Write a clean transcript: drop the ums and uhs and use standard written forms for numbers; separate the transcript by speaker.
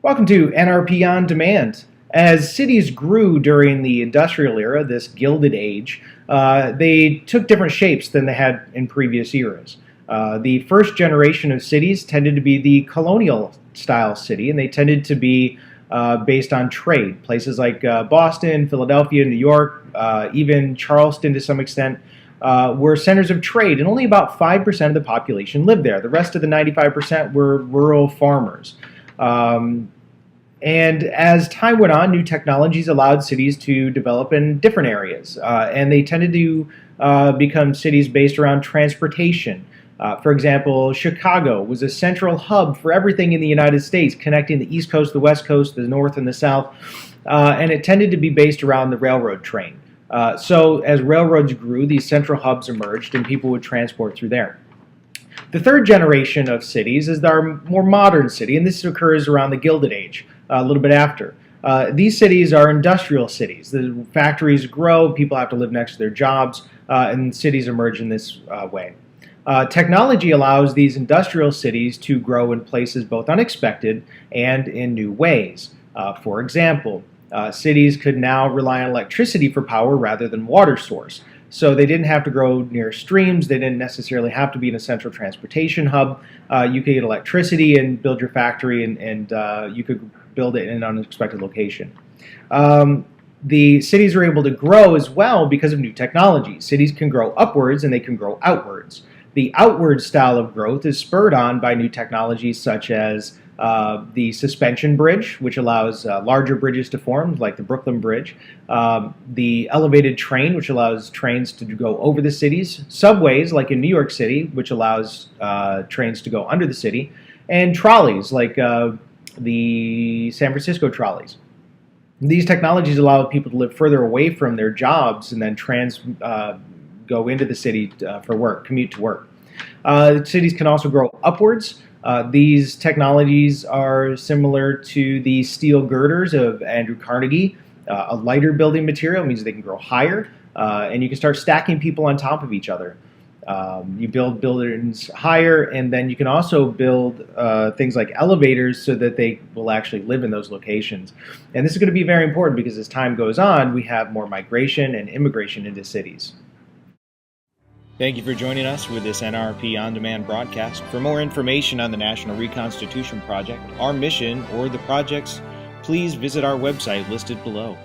Speaker 1: Welcome to NRP On Demand. As cities grew during the industrial era, this Gilded Age, they took different shapes than they had in previous eras. The first generation of cities tended to be the colonial style city, and they tended to be based on trade. Places like Boston, Philadelphia, New York, even Charleston to some extent, were centers of trade, and only about 5% of the population lived there. The rest of the 95% were rural farmers. And as time went on, new technologies allowed cities to develop in different areas, and they tended to become cities based around transportation. For example, Chicago was a central hub for everything in the United States, connecting the East Coast, the West Coast, the North, and the South, and it tended to be based around the railroad train. So as railroads grew, these central hubs emerged, and people would transport through there. The third generation of cities is our more modern city, and this occurs around the Gilded Age, a little bit after. These cities are industrial cities. The factories grow, people have to live next to their jobs, and cities emerge in this way. Technology allows these industrial cities to grow in places both unexpected and in new ways. For example, cities could now rely on electricity for power rather than water source. So they didn't have to grow near streams. They didn't necessarily have to be in a central transportation hub. You could get electricity and build your factory, and you could build it in an unexpected location. The cities are able to grow as well because of new technology. Cities can grow upwards and they can grow outwards. The outward style of growth is spurred on by new technologies such as the suspension bridge, which allows larger bridges to form, like the Brooklyn Bridge, the elevated train, which allows trains to go over the cities, subways, like in New York City, which allows trains to go under the city, and trolleys, like the San Francisco trolleys. These technologies allow people to live further away from their jobs and then go into the city for work, commute to work. Cities can also grow upwards. These technologies are similar to the steel girders of Andrew Carnegie. A lighter building material means they can grow higher, and you can start stacking people on top of each other. You build buildings higher, and then you can also build things like elevators so that they will actually live in those locations. And this is going to be very important because as time goes on, we have more migration and immigration into cities.
Speaker 2: Thank you for joining us with this NRP On Demand broadcast. For more information on the National Reconstitution Project, our mission, or the projects, please visit our website listed below.